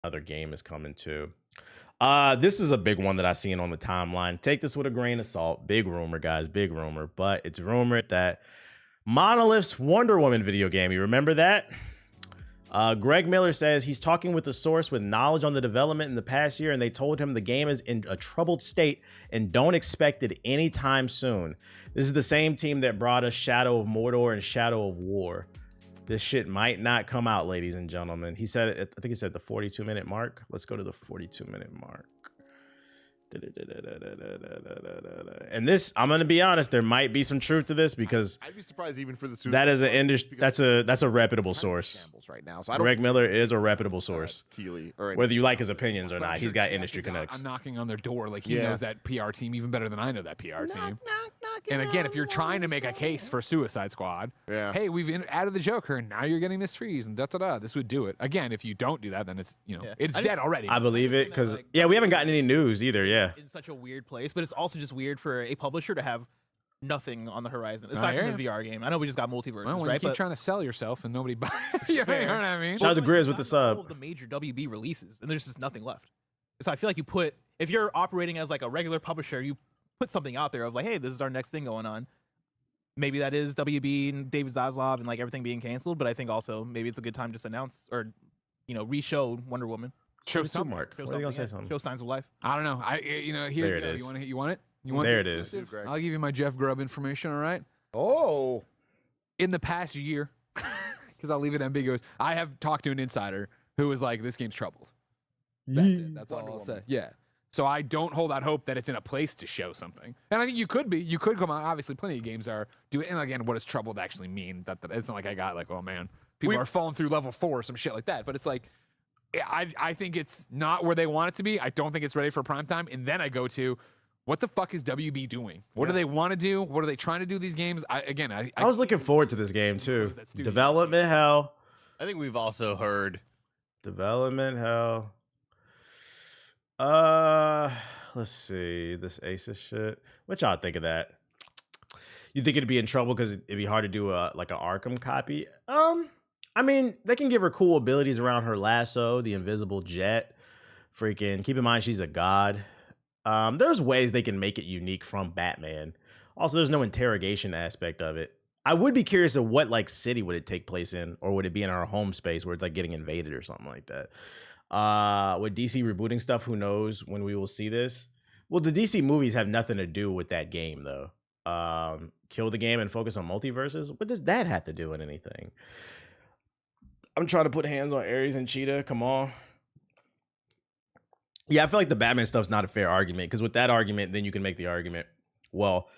Another game is coming too. This is a big one that I seen on the timeline. Take this with a grain of salt. Big rumor, guys. Big rumor. But it's rumored that Monolith's Wonder Woman video game. You remember that? Greg Miller says he's talking with a source with knowledge on the development in the past year, and they told him the game is in a troubled state and don't expect it anytime soon. This is the same team that brought us Shadow of Mordor and Shadow of War. This shit might not come out, ladies and gentlemen. He said it, I think he said the 42-minute mark. Let's go to the 42-minute mark. And this, I'm gonna be honest, there might be some truth to this because I'd be surprised even for the two. that is an industry. That's a reputable source. Right now, so Greg Miller is a reputable source. Keely, whether you like his opinions or not, he's got industry connects. I'm knocking on their door, like he knows that PR team even better than I know that PR team. And again, if you're trying to make a case for Suicide Squad, hey, we've added the Joker, and now you're getting Miss Freeze, and da-da-da. This would do it. Again, if you don't do that, then it's it's dead already. I believe it because we haven't gotten any news either. In such a weird place, but it's also just weird for a publisher to have nothing on the horizon aside from the VR game. I know we just got multiverses, well, when right? you keep trying to sell yourself and nobody buys, you know what I mean? Shout out to Grizz with the sub. All of the major WB releases, and there's just nothing left. So I feel like if you're operating as like a regular publisher, you put something out there of like, hey, this is our next thing going on. Maybe that is WB and David Zaslav and like everything being canceled, but I think also maybe it's a good time to announce or re-show Wonder Woman. Show some mark. What are you gonna say? Something? Show signs of life. I don't know. Here there it is. You want it? You want there it is. I'll give you my Jeff Grubb information. All right. Oh. In the past year, because I'll leave it ambiguous. I have talked to an insider who was like, "This game's troubled." That's it. That's all I'll say. Yeah. So I don't hold out hope that it's in a place to show something. And I think you could be. You could come out. Obviously, plenty of games are doing. And again, what does troubled actually mean? That it's not like I got like, oh man, people are falling through level 4 or some shit like that. But it's like, I think it's not where they want it to be. I don't think it's ready for prime time. And then I go to, what the fuck is WB doing? What do they want to do? What are they trying to do these games? I was looking forward to this game too. Development hell. I think we've also heard development hell. Let's see this Asus shit. What y'all think of that? You think it'd be in trouble because it'd be hard to do like an Arkham copy? I mean, they can give her cool abilities around her lasso, the invisible jet. Freaking keep in mind she's a god. There's ways they can make it unique from Batman. Also, there's no interrogation aspect of it. I would be curious of what like city would it take place in, or would it be in our home space where it's like getting invaded or something like that? With DC rebooting stuff, who knows when we will see this? Well, the DC movies have nothing to do with that game though. Kill the game and focus on multiverses. What does that have to do with anything? I'm trying to put hands on Ares and Cheetah. Come on. Yeah, I feel like the Batman stuff's not a fair argument because with that argument, then you can make the argument, well,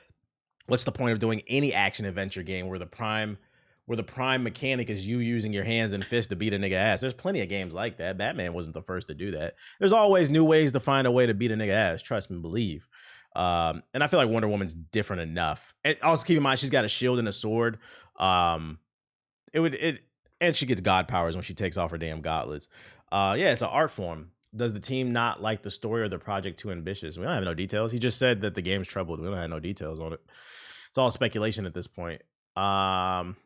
what's the point of doing any action adventure game where the prime mechanic is you using your hands and fists to beat a nigga ass? There's plenty of games like that. Batman wasn't the first to do that. There's always new ways to find a way to beat a nigga ass. Trust me, believe. And I feel like Wonder Woman's different enough. And also keep in mind she's got a shield and a sword. And she gets god powers when she takes off her damn gauntlets. Yeah, it's an art form. Does the team not like the story or the project too ambitious? We don't have no details. He just said that the game's troubled. We don't have no details on it. It's all speculation at this point. Man,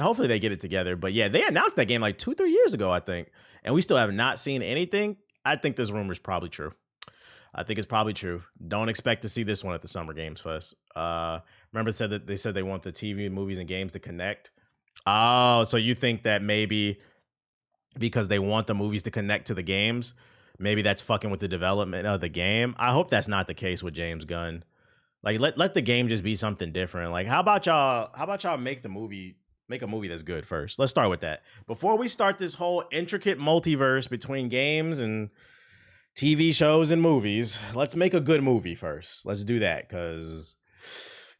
hopefully they get it together. But yeah, they announced that game like 2-3 years ago, I think. And we still have not seen anything. I think this rumor is probably true. I think it's probably true. Don't expect to see this one at the Summer Games Fest. Remember they said they want the TV, movies, and games to connect. Oh, so you think that maybe because they want the movies to connect to the games, maybe that's fucking with the development of the game? I hope that's not the case with James Gunn. Like let the game just be something different. Like how about y'all make a movie that's good first? Let's start with that. Before we start this whole intricate multiverse between games and TV shows and movies, let's make a good movie first. Let's do that, because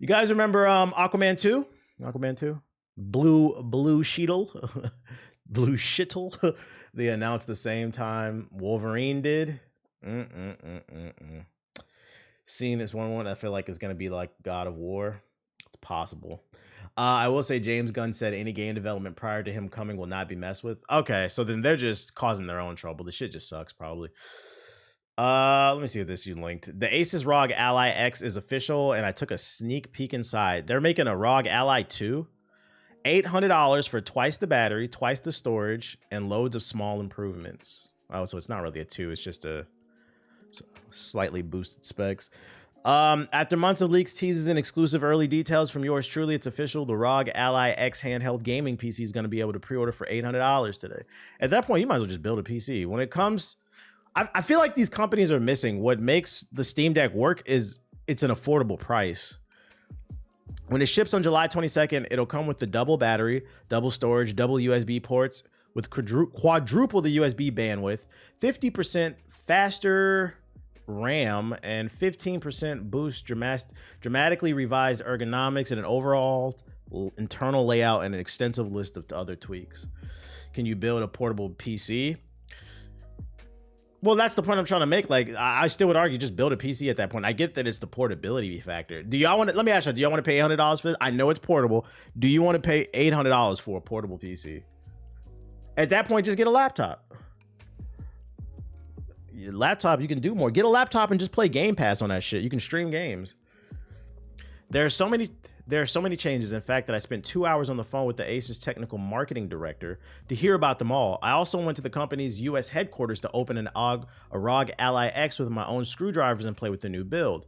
you guys remember Aquaman 2? Aquaman 2? Blue Sheetle? Blue Shittle? They announced the same time Wolverine did. Seeing this one, I feel like it's going to be like God of War. It's possible. I will say James Gunn said any game development prior to him coming will not be messed with. Okay, so then they're just causing their own trouble. The shit just sucks, probably. Let me see if this you linked. The Asus ROG Ally X is official, and I took a sneak peek inside. They're making a ROG Ally 2. $800 for twice the battery, twice the storage, and loads of small improvements. Oh, so it's not really a 2. It's just a slightly boosted specs. After months of leaks, teases, and exclusive early details from yours truly, it's official. The ROG Ally X handheld gaming PC is going to be able to pre-order for $800 today. At that point, you might as well just build a PC. When it comes, I feel like these companies are missing. What makes the Steam Deck work is it's an affordable price. When it ships on July 22nd, it'll come with the double battery, double storage, double USB ports with quadruple the USB bandwidth, 50% faster RAM, and 15% boost, dramatically revised ergonomics, and an overall internal layout and an extensive list of other tweaks. Can you build a portable PC? Well, that's the point I'm trying to make. Like, I still would argue just build a PC at that point. I get that it's the portability factor. Do y'all want to, let me ask you, do y'all want to pay $800 for this? I know it's portable. Do you want to pay $800 for a portable PC? At that point, just get a laptop. Your laptop, you can do more. Get a laptop and just play Game Pass on that shit. You can stream games. There are so many changes, in fact, that I spent 2 hours on the phone with the Asus technical marketing director to hear about them all. I also went to the company's US headquarters to open a ROG Ally X with my own screwdrivers and play with the new build.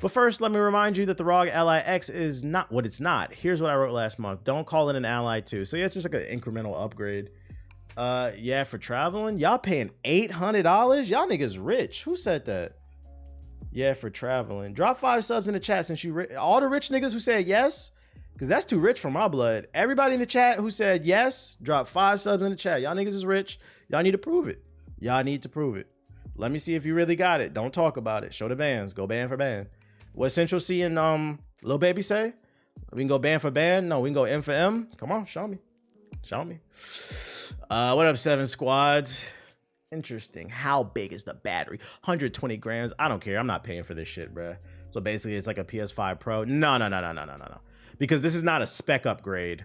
But first, let me remind you that the ROG Ally X is not what it's not. Here's what I wrote last month. Don't call it an Ally 2. So yeah, it's just like an incremental upgrade. Yeah, for traveling, y'all paying $800? Y'all niggas rich. Who said that? Yeah, for traveling. Drop 5 subs in the chat since you all the rich niggas who said yes, because that's too rich for my blood. Everybody in the chat who said yes, drop 5 subs in the chat. Y'all niggas is rich. Y'all need to prove it. Y'all need to prove it. Let me see if you really got it. Don't talk about it. Show the bands. Go band for band. What Central C and Lil Baby say? We can go band for band. No, we can go M for M. Come on, show me. Show me. What up, 7 squads? Interesting. How big is the battery? 120 grams. I don't care. I'm not paying for this shit, bruh. So basically, it's like a PS5 Pro. No. Because this is not a spec upgrade.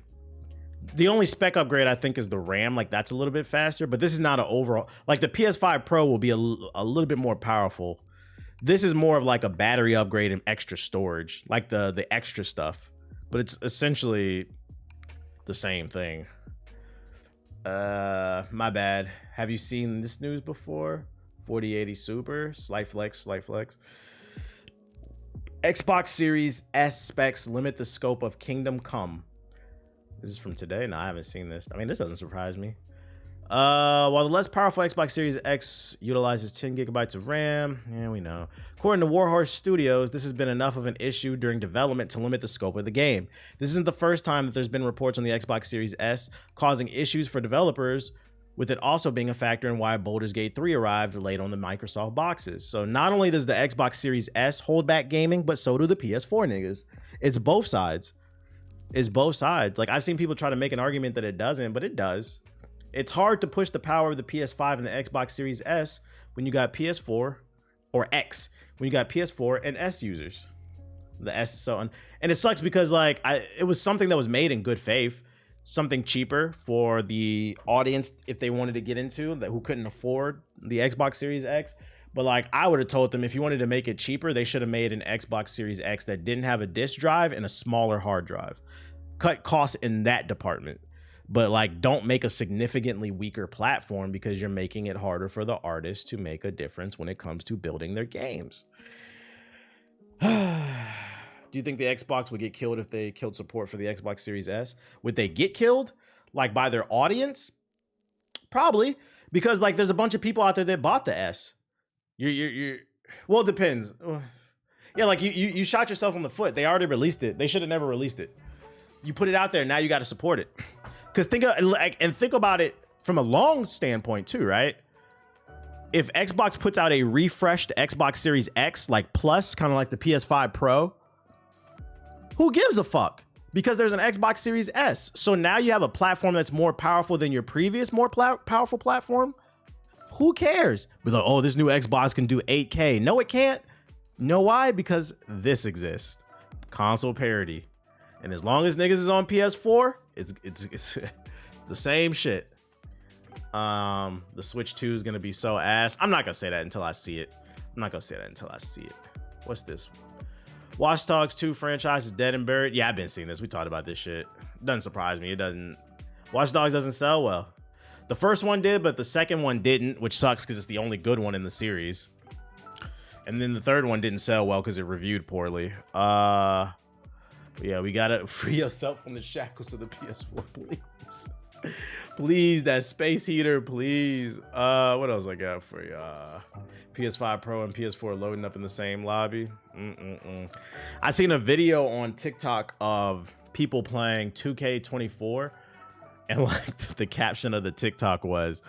The only spec upgrade I think is the RAM. Like, that's a little bit faster. But this is not an overall. Like, the PS5 Pro will be a little bit more powerful. This is more of like a battery upgrade and extra storage. Like the extra stuff. But it's essentially the same thing. My bad. Have you seen this news before? 4080 Super, slight flex. Xbox Series S specs limit the scope of Kingdom Come. This is from today? No, I haven't seen this. I mean, this doesn't surprise me. While the less powerful Xbox Series X utilizes 10 gigabytes of RAM, yeah, we know. According to Warhorse Studios, this has been enough of an issue during development to limit the scope of the game. This isn't the first time that there's been reports on the Xbox Series S causing issues for developers, with it also being a factor in why Baldur's Gate 3 arrived late on the Microsoft boxes. So not only does the Xbox Series S hold back gaming, but so do the PS4 niggas. It's both sides. It's both sides. Like, I've seen people try to make an argument that it doesn't, but it does. It's hard to push the power of the PS5 and the Xbox Series S when you got PS4 or X, when you got PS4 and S users. The S is so, and it sucks because like it was something that was made in good faith, something cheaper for the audience if they wanted to get into that who couldn't afford the Xbox Series X. But like, I would have told them if you wanted to make it cheaper, they should have made an Xbox Series X that didn't have a disk drive and a smaller hard drive. Cut costs in that department. But like, don't make a significantly weaker platform because you're making it harder for the artists to make a difference when it comes to building their games. Do you think the Xbox would get killed if they killed support for the Xbox Series S? Would they get killed like by their audience? Probably, because like there's a bunch of people out there that bought the S. Well, it depends. Yeah, like you shot yourself in the foot. They already released it. They should have never released it. You put it out there, now you got to support it. Because think about it from a long standpoint too, right? If Xbox puts out a refreshed Xbox Series X, like Plus, kind of like the PS5 Pro, who gives a fuck? Because there's an Xbox Series S. So now you have a platform that's more powerful than your previous more powerful platform. Who cares? We're like, oh, this new Xbox can do 8K. No, it can't. You know why? Because this exists. Console parity. And as long as niggas is on PS4, it's the same shit. The Switch 2 is gonna be so ass. I'm not gonna say that until I see it. What's this? Watch Dogs 2 franchise is dead and buried. Yeah, I've been seeing this. We talked about this shit. Doesn't surprise me. It doesn't. Watch Dogs doesn't sell well. The first one did, but the second one didn't, which sucks because it's the only good one in the series. And then the third one didn't sell well because it reviewed poorly. Yeah, we gotta free yourself from the shackles of the PS4, please. Please, that space heater, please. What else I got for you? PS5 Pro and PS4 loading up in the same lobby. I seen a video on TikTok of people playing 2K24, and like the caption of the TikTok was,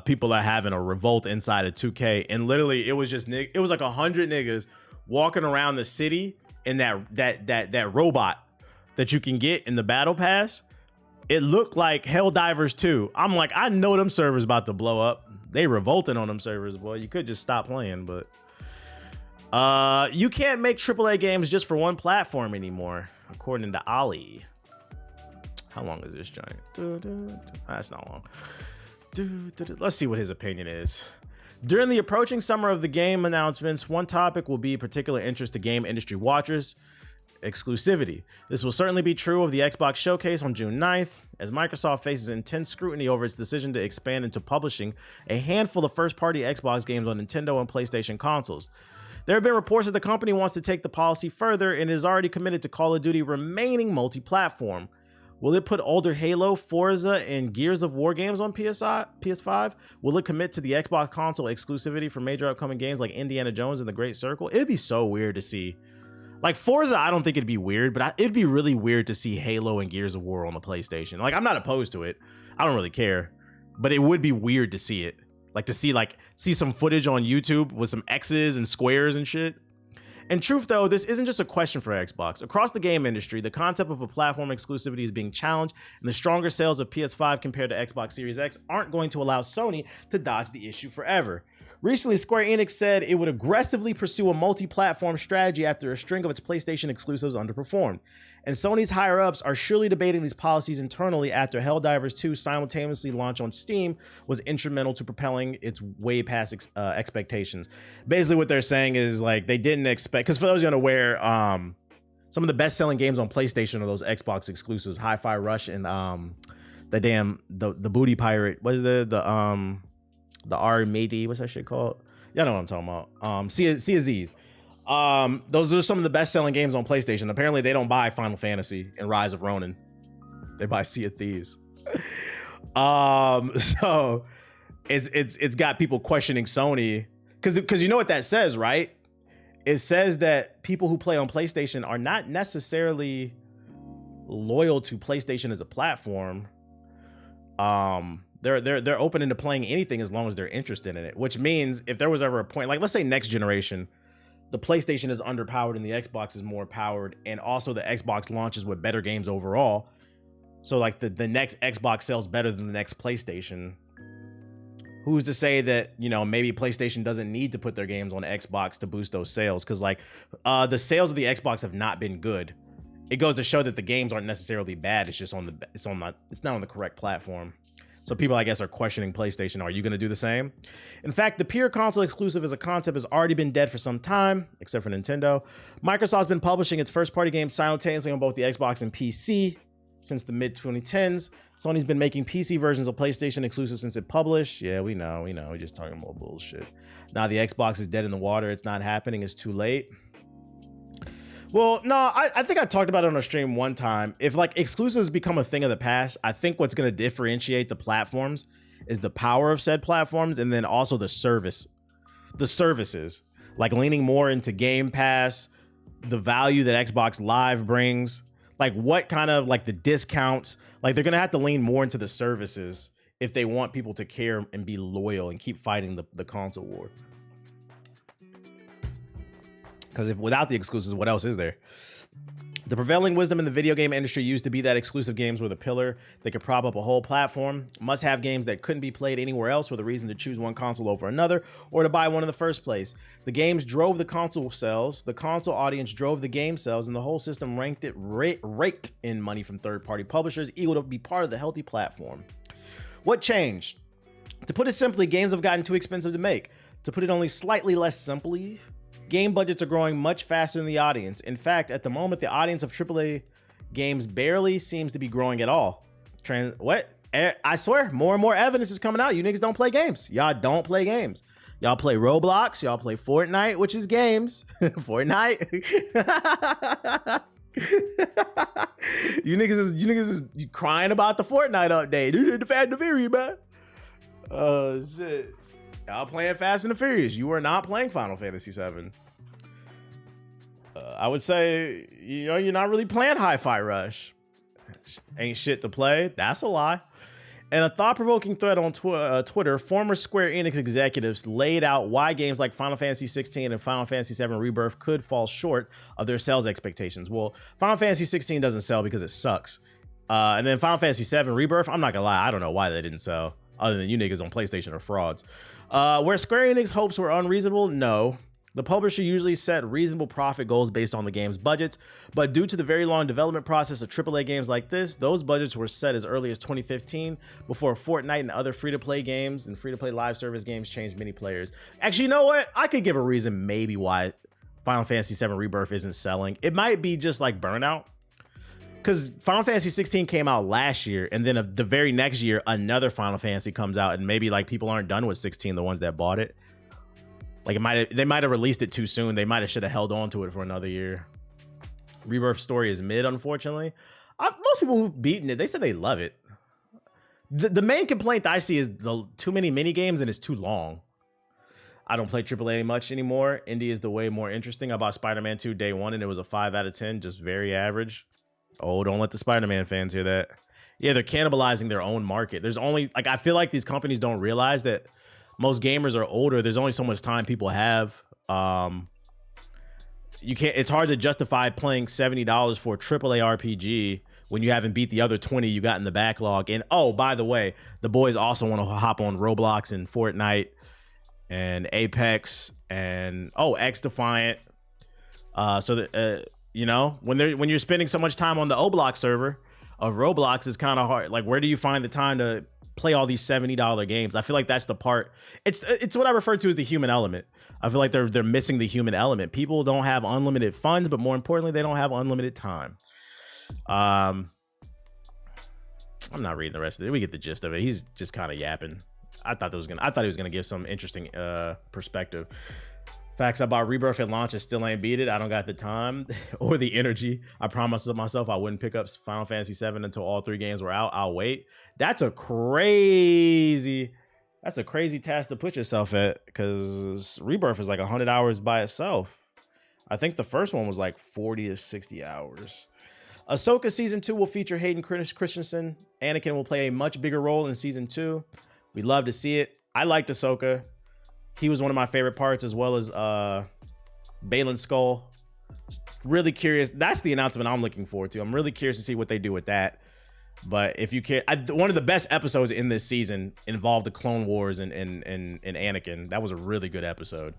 people are having a revolt inside of 2K, and literally it was just it was like 100 niggas walking around the city in that robot that you can get in the battle pass. It looked like Helldivers 2. I'm like, I know them servers about to blow up. They revolting on them servers, boy. You could just stop playing, but you can't make AAA games just for one platform anymore, according to Ollie. How long is this giant? That's not long. Let's see what his opinion is. During the approaching summer of the game announcements, one topic will be of particular interest to game industry watchers: exclusivity. This will certainly be true of the Xbox showcase on June 9th, as Microsoft faces intense scrutiny over its decision to expand into publishing a handful of first-party Xbox games on Nintendo and PlayStation consoles. There have been reports that the company wants to take the policy further and is already committed to Call of Duty remaining multi-platform. Will it put older Halo, Forza, and Gears of War games on PS5? Will it commit to the Xbox console exclusivity for major upcoming games like Indiana Jones and The Great Circle? It'd be so weird to see. Like Forza, I don't think it'd be weird, but it'd be really weird to see Halo and Gears of War on the PlayStation. Like, I'm not opposed to it. I don't really care, but it would be weird to see it. Like to see some footage on YouTube with some X's and squares and shit. In truth, though, this isn't just a question for Xbox. Across the game industry, the concept of a platform exclusivity is being challenged, and the stronger sales of PS5 compared to Xbox Series X aren't going to allow Sony to dodge the issue forever. Recently, Square Enix said it would aggressively pursue a multi-platform strategy after a string of its PlayStation exclusives underperformed. And Sony's higher-ups are surely debating these policies internally after Helldivers 2 simultaneously launched on Steam was instrumental to propelling its way past expectations. Basically, what they're saying is like they didn't expect, because for those unaware, some of the best-selling games on PlayStation are those Xbox exclusives, Hi-Fi Rush and the Booty Pirate. What is the Armady? What's that shit called? Y'all know what I'm talking about. Sea of Z's. Those are some of the best-selling games on PlayStation. Apparently, they don't buy Final Fantasy and Rise of Ronin. They buy Sea of Thieves. So it's got people questioning Sony because you know what that says, right? It says that people who play on PlayStation are not necessarily loyal to PlayStation as a platform. They're open into playing anything as long as they're interested in it, which means if there was ever a point, like let's say next generation, the PlayStation is underpowered and the Xbox is more powered, and also the Xbox launches with better games overall. So like the next Xbox sells better than the next PlayStation. Who's to say that, you know, maybe PlayStation doesn't need to put their games on Xbox to boost those sales? Because like the sales of the Xbox have not been good. It goes to show that the games aren't necessarily bad. It's just it's not on the correct platform. So people, I guess, are questioning PlayStation. Are you going to do the same? In fact, the pure console exclusive as a concept has already been dead for some time, except for Nintendo. Microsoft's been publishing its first-party games simultaneously on both the Xbox and PC since the mid-2010s. Sony's been making PC versions of PlayStation exclusive since it published. Yeah, we know. We're just talking about bullshit. Now the Xbox is dead in the water. It's not happening. It's too late. Well, no, I think I talked about it on a stream one time. If like exclusives become a thing of the past, I think what's going to differentiate the platforms is the power of said platforms, and then also the services, like leaning more into Game Pass, the value that Xbox Live brings, like what kind of like the discounts, like they're going to have to lean more into the services if they want people to care and be loyal and keep fighting the console war. Because if without the exclusives, what else is there? The prevailing wisdom in the video game industry used to be that exclusive games were the pillar that could prop up a whole platform. Must-have games that couldn't be played anywhere else were the reason to choose one console over another or to buy one in the first place. The games drove the console sales, the console audience drove the game sales, and the whole system raked in money from third-party publishers, eager to be part of the healthy platform. What changed? To put it simply, games have gotten too expensive to make. To put it only slightly less simply, game budgets are growing much faster than the audience. In fact, at the moment, the audience of AAA games barely seems to be growing at all. I swear, more and more evidence is coming out. You niggas don't play games. Y'all don't play games. Y'all play Roblox. Y'all play Fortnite, which is games. Fortnite. you niggas is crying about the Fortnite update. The Fast and the Furious, man. Oh shit. Y'all playing Fast and the Furious. You are not playing Final Fantasy VII. I would say, you're not really playing Hi-Fi Rush. Ain't shit to play. That's a lie. In a thought-provoking thread on Twitter, former Square Enix executives laid out why games like Final Fantasy XVI and Final Fantasy VII Rebirth could fall short of their sales expectations. Well, Final Fantasy XVI doesn't sell because it sucks. And then Final Fantasy VII Rebirth, I'm not gonna lie, I don't know why they didn't sell, other than you niggas on PlayStation are frauds. Where Square Enix hopes were unreasonable, no. The publisher usually set reasonable profit goals based on the game's budgets, but due to the very long development process of AAA games like this, those budgets were set as early as 2015, before Fortnite and other free-to-play games and free-to-play live service games changed many players. Actually, you know what? I could give a reason maybe why Final Fantasy VII Rebirth isn't selling. It might be just like burnout, because Final Fantasy 16 came out last year, and then the very next year, another Final Fantasy comes out, and maybe like people aren't done with 16, the ones that bought it. Like they might have released it too soon. They might have should have held on to it for another year. Rebirth story is mid, unfortunately. Most people who've beaten it, they said they love it. The main complaint I see is too many mini games and it's too long. I don't play AAA much anymore. Indie is the way more interesting. I bought Spider-Man 2 day one and it was a 5 out of 10, just very average. Oh, don't let the Spider-Man fans hear that. Yeah, they're cannibalizing their own market. There's only, like, I feel like these companies don't realize that most gamers are older. There's only so much time people have. It's hard to justify playing $70 for a AAA RPG when you haven't beat the other 20 you got in the backlog. And oh, by the way, the boys also want to hop on Roblox and Fortnite and Apex and X Defiant. So that when you're spending so much time on the Oblox server of Roblox, it's kind of hard. Like, where do you find the time to play all these $70 games? I feel like that's the part. It's what I refer to as the human element. I feel like they're missing the human element. People don't have unlimited funds, but more importantly, they don't have unlimited time. I'm not reading the rest of it. We get the gist of it. He's just kind of yapping. I thought he was gonna give some interesting perspective. Facts, I bought Rebirth at launch and still ain't beat it. I don't got the time or the energy. I promised myself I wouldn't pick up Final Fantasy VII until all 3 games were out. I'll wait. That's a crazy task to put yourself at, because Rebirth is like 100 hours by itself. I think the first one was like 40 to 60 hours. Ahsoka Season 2 will feature Hayden Christensen. Anakin will play a much bigger role in Season 2. We'd love to see it. I liked Ahsoka. He was one of my favorite parts, as well as Baylan Skoll. Really curious. That's the announcement I'm looking forward to. I'm really curious to see what they do with that. But if you care, one of the best episodes in this season involved the Clone Wars and Anakin. That was a really good episode.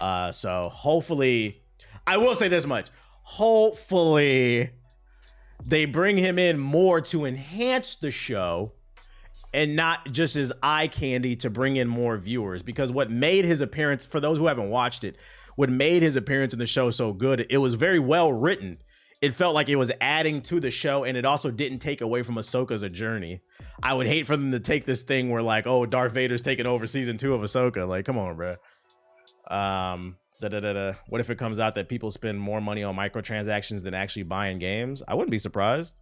So hopefully, I will say this much. Hopefully, they bring him in more to enhance the show and not just as eye candy to bring in more viewers. Because what made his appearance, for those who haven't watched it, what made his appearance in the show so good, it was very well written. It felt like it was adding to the show, and it also didn't take away from Ahsoka's journey. I would hate for them to take this thing where like, oh, Darth Vader's taking over Season 2 of Ahsoka. Like, come on, bro. What if it comes out that people spend more money on microtransactions than actually buying games? I wouldn't be surprised.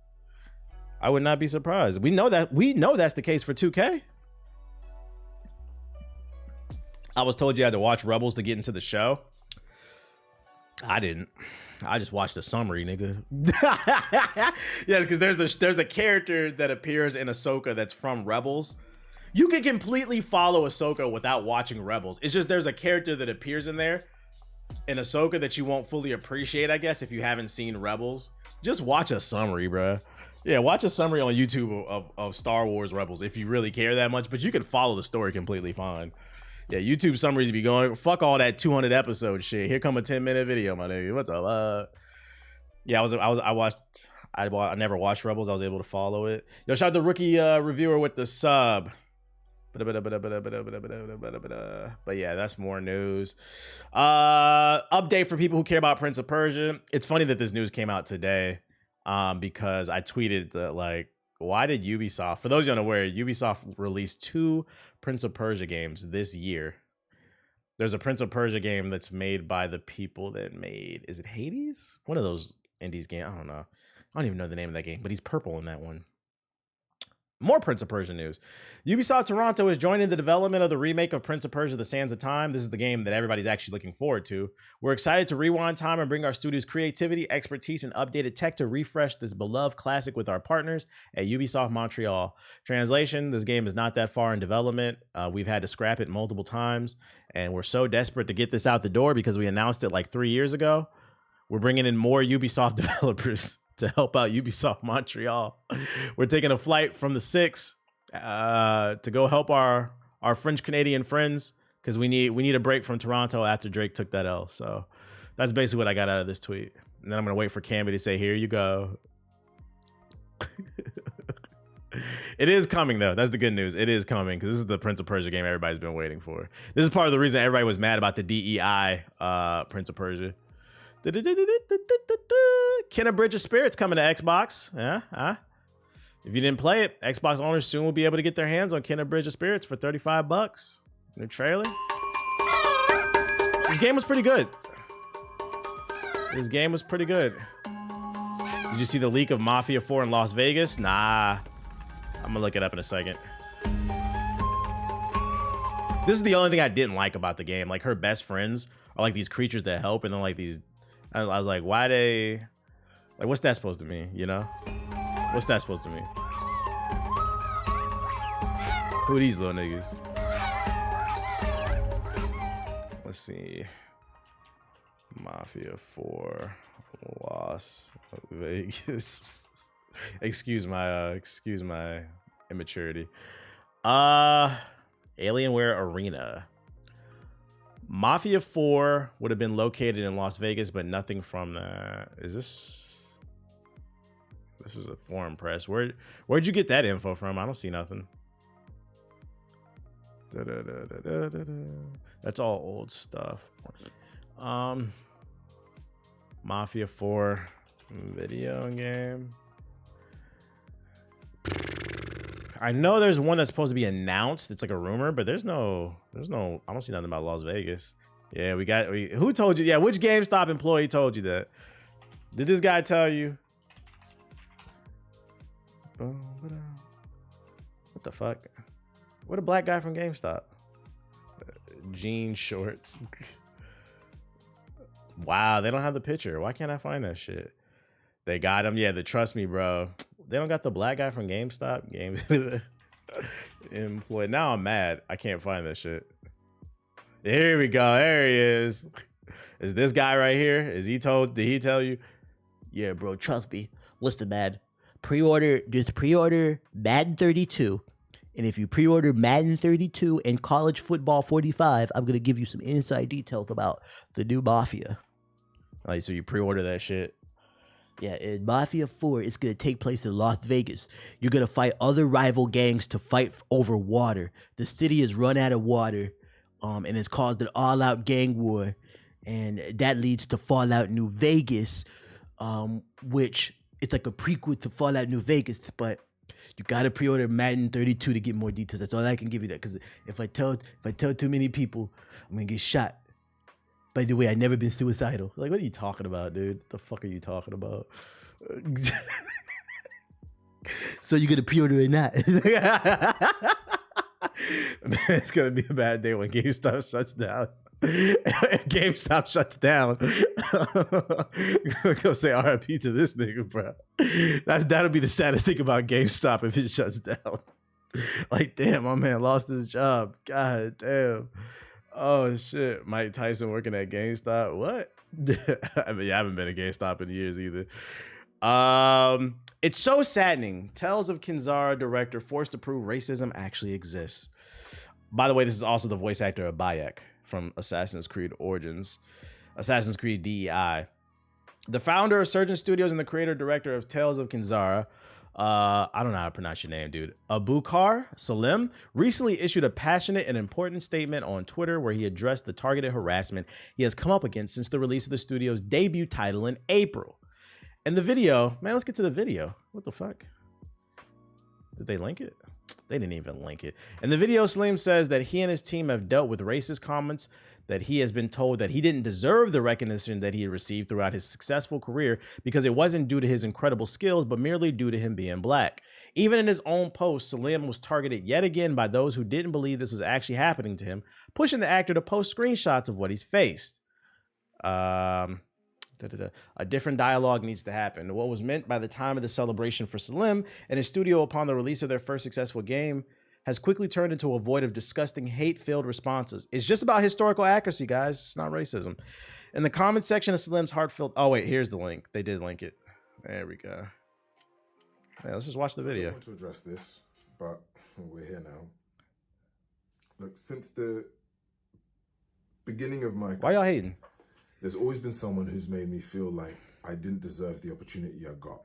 I would not be surprised. We know that's the case for 2K. I was told you had to watch Rebels to get into the show. I didn't. I just watched the summary, nigga. Yeah, because there's a character that appears in Ahsoka that's from Rebels. You can completely follow Ahsoka without watching Rebels. It's just there's a character that appears in there in Ahsoka that you won't fully appreciate, I guess, if you haven't seen Rebels. Just watch a summary, bruh. Yeah, watch a summary on YouTube of Star Wars Rebels if you really care that much, but you can follow the story completely fine. Yeah, YouTube summaries be going, fuck all that 200 episode shit. Here come a 10-minute video, my nigga. What the fuck? Yeah, I never watched Rebels. I was able to follow it. Yo, shout out to Rookie Reviewer with the sub. But yeah, that's more news. Update for people who care about Prince of Persia. It's funny that this news came out today, because I tweeted that, like, why did Ubisoft, for those you unaware, Ubisoft released 2 Prince of Persia games this year. There's a Prince of Persia game that's made by the people that made, is it Hades? One of those indies games. I don't know. I don't even know the name of that game, but he's purple in that one. More Prince of Persia news. Ubisoft Toronto is joining the development of the remake of Prince of Persia: The Sands of Time. This is the game that everybody's actually looking forward to. We're excited to rewind time and bring our studio's creativity, expertise, and updated tech to refresh this beloved classic with our partners at Ubisoft Montreal. Translation, this game is not that far in development. We've had to scrap it multiple times, and we're so desperate to get this out the door because we announced it like 3 years ago. We're bringing in more Ubisoft developers to help out Ubisoft Montreal. We're taking a flight from the 6 to go help our French Canadian friends because we need a break from Toronto after Drake took that L. So that's basically what I got out of this tweet. And then I'm gonna wait for Camby to say, "Here you go." It is coming though. That's the good news. It is coming because this is the Prince of Persia game everybody's been waiting for. This is part of the reason everybody was mad about the DEI Prince of Persia. Can a Bridge of Spirits coming to Xbox? Yeah. If you didn't play it, Xbox owners soon will be able to get their hands on Ken a Bridge of Spirits for $35. New trailer. This game was pretty good. Did you see the leak of Mafia 4 in Las Vegas? Nah. I'm gonna look it up in a second. This is the only thing I didn't like about the game. Like, her best friends are like these creatures that help, and then like these. I was like, why they? Like, what's that supposed to mean? You know? What's that supposed to mean? Who are these little niggas? Let's see. Mafia 4 Las Vegas. excuse my immaturity. Alienware Arena. Mafia 4 would have been located in Las Vegas, but nothing from that. Is this is a foreign press. Where'd you get that info from? I don't see nothing. That's all old stuff. Mafia 4 video game. I know there's one that's supposed to be announced. It's like a rumor, but there's no, I don't see nothing about Las Vegas. Yeah, who told you? Yeah, which GameStop employee told you that? Did this guy tell you? What the fuck? What a black guy from GameStop. Jean shorts. Wow, they don't have the picture. Why can't I find that shit? They got him. Yeah, trust me, bro. They don't got the black guy from GameStop. Employed. Now I'm mad. I can't find that shit. Here we go. There he is. Is this guy right here? Did he tell you? Yeah, bro. Trust me. Listen, man. Just pre-order Madden 32. And if you pre-order Madden 32 and College Football 45, I'm going to give you some inside details about the new Mafia. Like, so you pre-order that shit? Yeah, in Mafia 4, it's going to take place in Las Vegas. You're going to fight other rival gangs to fight over water. The city is run out of water, and it's caused an all-out gang war. And that leads to Fallout New Vegas, which it's like a prequel to Fallout New Vegas, but you got to pre-order Madden 32 to get more details. That's all I can give you that, because if I tell too many people, I'm going to get shot. By the way, I've never been suicidal. Like, what are you talking about, dude? What the fuck are you talking about? So you're going to pre-order it not? Man, it's going to be a bad day when GameStop shuts down. GameStop shuts down. Go say RIP to this nigga, bro. That'll be the saddest thing about GameStop if it shuts down. Like, damn, my man lost his job. God damn. Oh shit, Mike Tyson working at GameStop. What? I mean, I haven't been at GameStop in years either. It's so saddening. Tales of Kinzara director forced to prove racism actually exists. By the way, this is also the voice actor of Bayek from Assassin's Creed Origins, Assassin's Creed DEI. The founder of Surgeon Studios and the creator-director of Tales of Kinzara, I don't know how to pronounce your name, dude. Abukar Salim recently issued a passionate and important statement on Twitter where he addressed the targeted harassment he has come up against since the release of the studio's debut title in April. And the video, man, let's get to the video. What the fuck? Did they link it? They didn't even link it. In the video, Salim says that he and his team have dealt with racist comments, that he has been told that he didn't deserve the recognition that he had received throughout his successful career because it wasn't due to his incredible skills, but merely due to him being black. Even in his own post, Salim was targeted yet again by those who didn't believe this was actually happening to him, pushing the actor to post screenshots of what he's faced. A different dialogue needs to happen. What was meant by the time of the celebration for Salim and his studio upon the release of their first successful game has quickly turned into a void of disgusting, hate-filled responses. It's just about historical accuracy, guys. It's not racism. In the comment section of Salim's heartfelt... Oh, wait, here's the link. They did link it. There we go. Yeah, let's just watch the video. I want to address this, but we're here now. Look, since the beginning of my... Why y'all hating? There's always been someone who's made me feel like I didn't deserve the opportunity I got.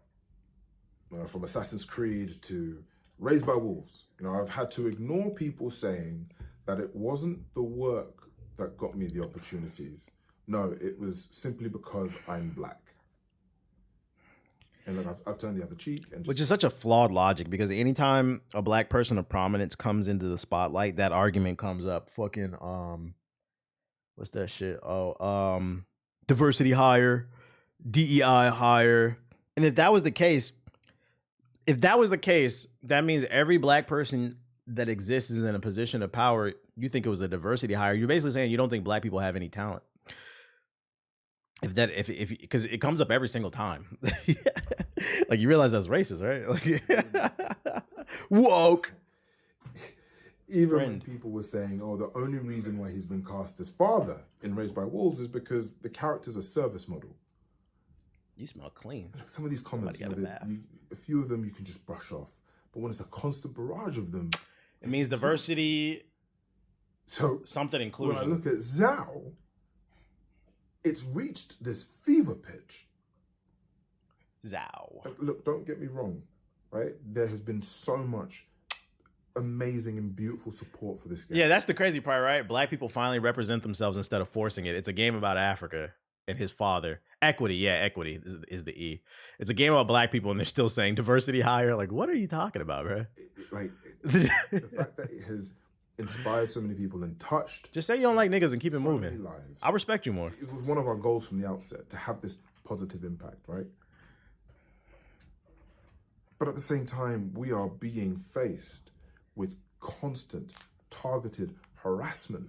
From Assassin's Creed to Raised by Wolves, I've had to ignore people saying that it wasn't the work that got me the opportunities. No, it was simply because I'm black. And look, I've turned the other cheek. And Which is such a flawed logic, because anytime a black person of prominence comes into the spotlight, that argument comes up. Fucking, what's that shit? Diversity higher, DEI higher. And if that was the case, that means every black person that exists is in a position of power. You think it was a diversity hire. You're basically saying you don't think black people have any talent. Because it comes up every single time. Like, you realize that's racist, right? Like, woke. Even when people were saying, oh, the only reason why he's been cast as father in Raised by Wolves is because the character's a service model. You smell clean. Some of these comments, a few of them you can just brush off. But when it's a constant barrage of them... It means diversity, so something inclusion. When I look at Zhao, it's reached this fever pitch. Zhao. Look, don't get me wrong, right? There has been so much amazing and beautiful support for this game. Yeah, that's the crazy part, right? Black people finally represent themselves instead of forcing it. It's a game about Africa and his father. Equity, yeah, equity is the E. It's a game about black people, and they're still saying diversity higher. Like, what are you talking about, bro? The fact that it has inspired so many people and touched... Just say you don't like niggas and keep it so moving. I respect you more. It was one of our goals from the outset to have this positive impact, right? But at the same time, we are being faced with constant, targeted harassment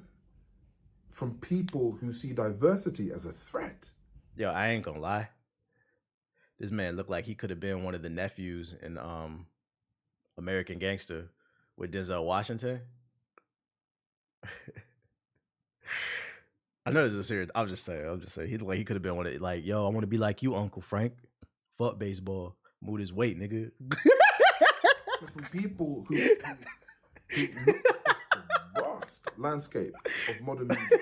from people who see diversity as a threat. Yo, I ain't gonna lie. This man looked like he could have been one of the nephews in American Gangster with Denzel Washington. I know this is serious. I'm just saying. He looked like he could have been one of, like, yo, I want to be like you, Uncle Frank. Fuck baseball. Move his weight, nigga. From people who look across the vast landscape of modern media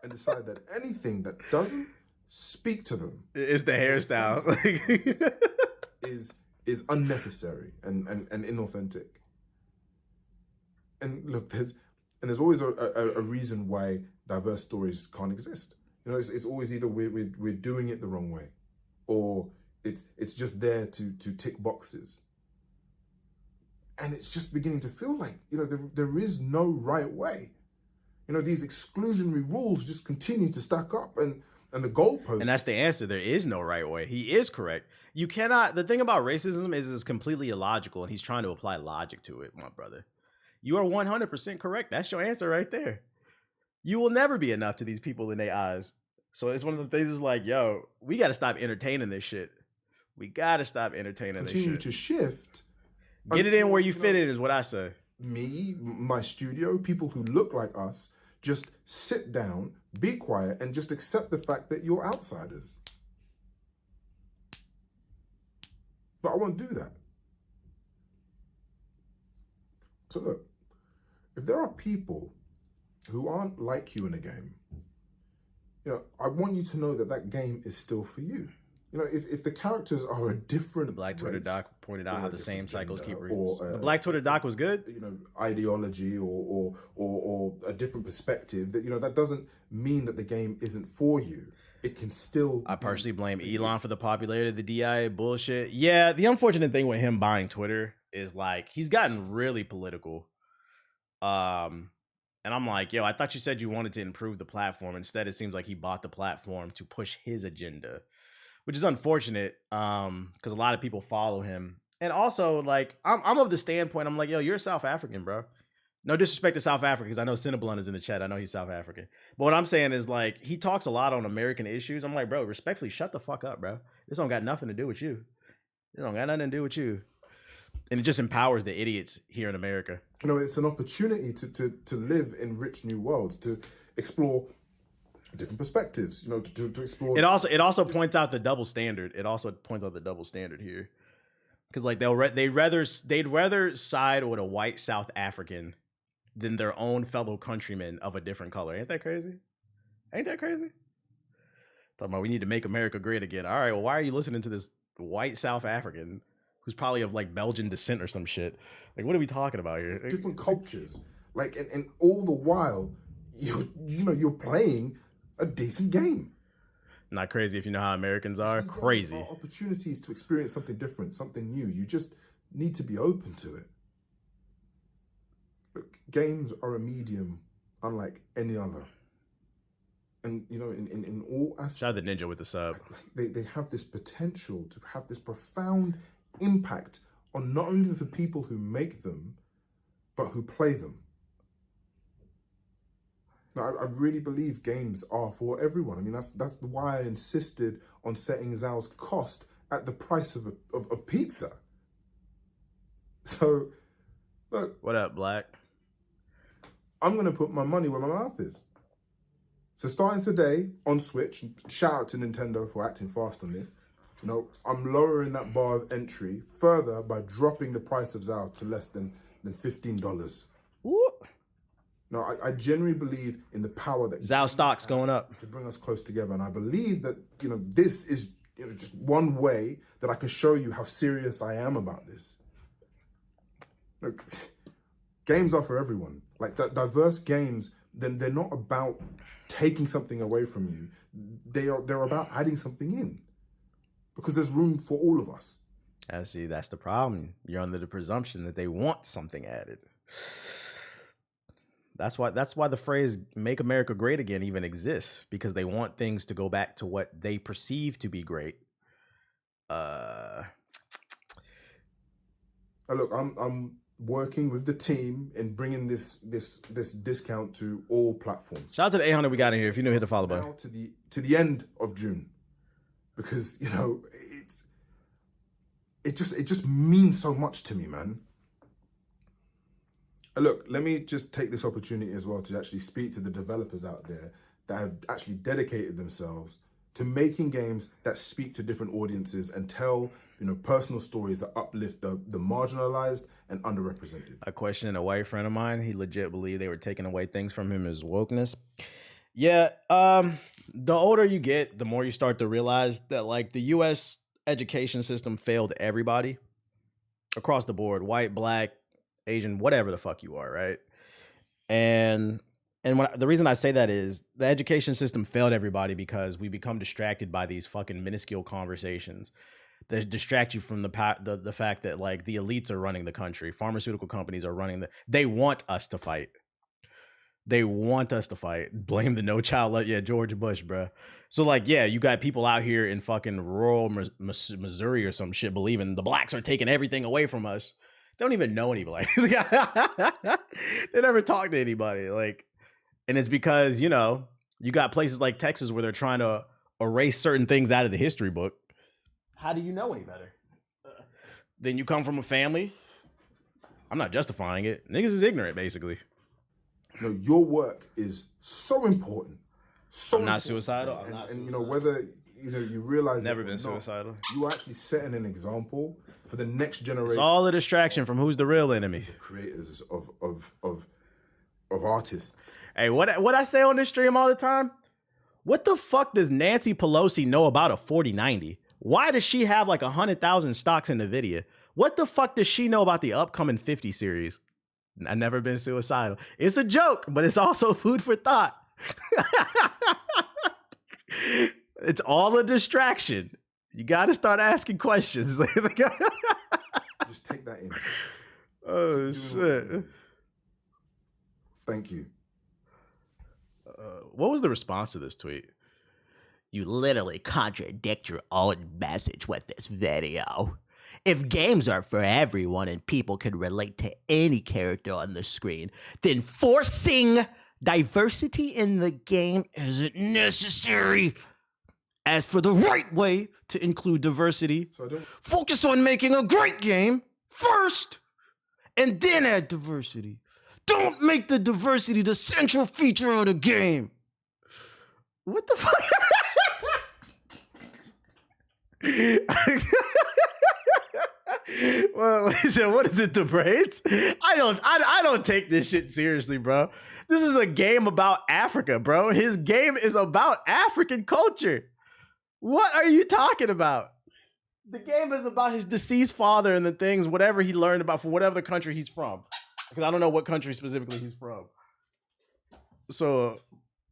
and decide that anything that doesn't speak to them, it's the hairstyle, is unnecessary and inauthentic. And look, there's always a reason why diverse stories can't exist. It's always either we're doing it the wrong way, or it's just there to tick boxes. And it's just beginning to feel like, there is no right way. These exclusionary rules just continue to stack up, and the goalposts. And that's the answer. There is no right way. He is correct. You cannot. The thing about racism is it's completely illogical, and he's trying to apply logic to it, my brother. You are 100% correct. That's your answer right there. You will never be enough to these people in their eyes. So it's one of the things is like, yo, we got to stop entertaining this shit. We got to stop entertaining this shit. Continue to shift. Get it in where you fit in is what I say. Me, my studio, people who look like us, just sit down, be quiet, and just accept the fact that you're outsiders. But I won't do that. So look, if there are people who aren't like you in a game, I want you to know that that game is still for you. If the characters are a different The Black Twitter race, doc pointed out how the same cycles keep reading. or, The Black Twitter doc was good. Ideology or a different perspective, that doesn't mean that the game isn't for you. It can still. I personally blame Elon for the popularity of the DI bullshit. Yeah, the unfortunate thing with him buying Twitter is like he's gotten really political. And I'm like, yo, I thought you said you wanted to improve the platform. Instead, it seems like he bought the platform to push his agenda, which is unfortunate because a lot of people follow him. And also, like, I'm of the standpoint, I'm like, yo, you're South African, bro. No disrespect to South Africa, because I know Cinnabon is in the chat. I know he's South African. But what I'm saying is, like, he talks a lot on American issues. I'm like, bro, respectfully, shut the fuck up, bro. This don't got nothing to do with you. It don't got nothing to do with you. And it just empowers the idiots here in America. You know, it's an opportunity to live in rich new worlds, to explore different perspectives, you know, to explore. It also points out the double standard. It also points out the double standard here. Because like they'd rather side with a white South African than their own fellow countrymen of a different color. Ain't that crazy? Ain't that crazy? Talking about we need to make America great again. All right, well, why are you listening to this white South African who's probably of like Belgian descent or some shit? Like, what are we talking about here? Different cultures, like, and all the while, you're playing a decent game. Not crazy if you know how Americans are. Crazy. Opportunities to experience something different, something new. You just need to be open to it. Look, games are a medium unlike any other. And, you know, in all aspects. Shout out the ninja with the sub. They have this potential to have this profound impact on not only the people who make them, but who play them. Now, I really believe games are for everyone. I mean, that's why I insisted on setting Zal's cost at the price of pizza. So, look. What up, Black? I'm going to put my money where my mouth is. So starting today on Switch, shout out to Nintendo for acting fast on this. You know, I'm lowering that bar of entry further by dropping the price of Zal to less than $15. Ooh. No, I genuinely believe in the power that Zal stocks going up to bring us close together, and I believe that, you know, this is, you know, just one way that I can show you how serious I am about this. Look, games are for everyone. Like diverse games, then they're not about taking something away from you. They're about adding something in, because there's room for all of us. I see. That's the problem. You're under the presumption that they want something added. That's why the phrase "Make America Great Again" even exists, because they want things to go back to what they perceive to be great. Look, I'm working with the team in bringing this discount to all platforms. Shout out to the 800 we got in here. If you new, hit the follow button. Now to the end of June, because, you know, it just means so much to me, man. Look, let me just take this opportunity as well to actually speak to the developers out there that have actually dedicated themselves to making games that speak to different audiences and tell, you know, personal stories that uplift the marginalized and underrepresented. I questioned a white friend of mine. He legit believed they were taking away things from him as wokeness. Yeah, the older you get, the more you start to realize that, like, the U.S. education system failed everybody across the board, white, black, Asian, whatever the fuck you are, right? And the reason I say that is the education system failed everybody because we become distracted by these fucking minuscule conversations that distract you from the fact that, like, the elites are running the country. Pharmaceutical companies are running they want us to fight. They want us to fight. Blame the no child. Yeah, George Bush, bro. So, like, yeah, you got people out here in fucking rural Missouri or some shit believing the blacks are taking everything away from us. They don't even know anybody. They never talk to anybody. Like, and it's because, you know, you got places like Texas where they're trying to erase certain things out of the history book. How do you know any better? Then you come from a family. I'm not justifying it. Niggas is ignorant, basically. You know, your work is so important. So I'm not important. suicidal. I'm and, not and suicidal. You know, whether, you know, you realize Never it or been not, suicidal. you are actually setting an example for the next generation. It's all a distraction from who's the real enemy. Of creators of artists. Hey, what I say on this stream all the time? What the fuck does Nancy Pelosi know about a 4090? Why does she have like 100,000 stocks in NVIDIA? What the fuck does she know about the upcoming 50 series? I've never been suicidal. It's a joke, but it's also food for thought. It's all a distraction. You got to start asking questions. Just Just take that in. Oh shit! Thank you. What was the response to this tweet? You literally contradict your own message with this video. If games are for everyone and people can relate to any character on the screen, then forcing diversity in the game isn't necessary. As for the right way to include diversity, focus on making a great game first, and then add diversity. Don't make the diversity the central feature of the game. What the fuck? Well, so what is it, the braids? I don't take this shit seriously, bro. This is a game about Africa, bro. His game is about African culture. What are you talking about? The game is about his deceased father and the things, whatever he learned about from whatever the country he's from. Because I don't know what country specifically he's from. So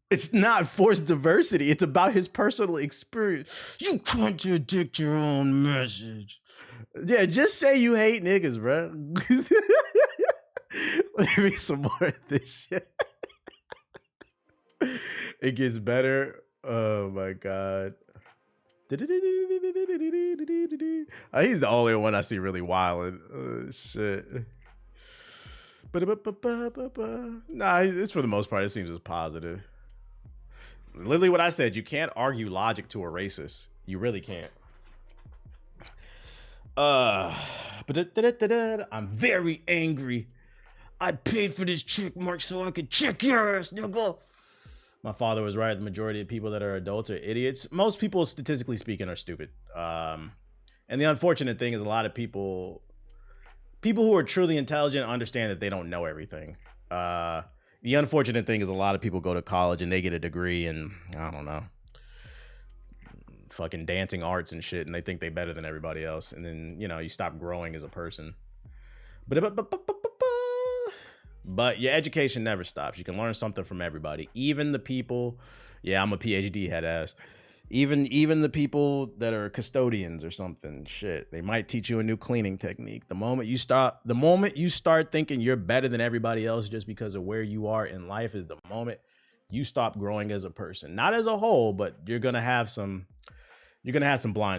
it's not forced diversity. It's about his personal experience. You contradict your own message. Yeah, just say you hate niggas, bro. Let me read some more of this shit. It gets better. Oh my God. He's the only one I see really wilding. Shit. Nah, it's for the most part, it seems as positive. Literally what I said, you can't argue logic to a racist. You really can't. I'm very angry. I paid for this check mark so I could check your ass, nigga. My father was right. The majority of people that are adults are idiots. Most people, statistically speaking, are stupid. And the unfortunate thing is a lot of people who are truly intelligent understand that they don't know everything. The unfortunate thing is a lot of people go to college and they get a degree in, I don't know, fucking dancing arts and shit, and they think they better than everybody else. And then, you know, you stop growing as a person. But your education never stops. You can learn something from everybody. Even the people, yeah, I'm a PhD head ass. Even the people that are custodians or something, shit, they might teach you a new cleaning technique. The moment you start thinking you're better than everybody else just because of where you are in life is the moment you stop growing as a person. Not as a whole, but you're gonna have some blind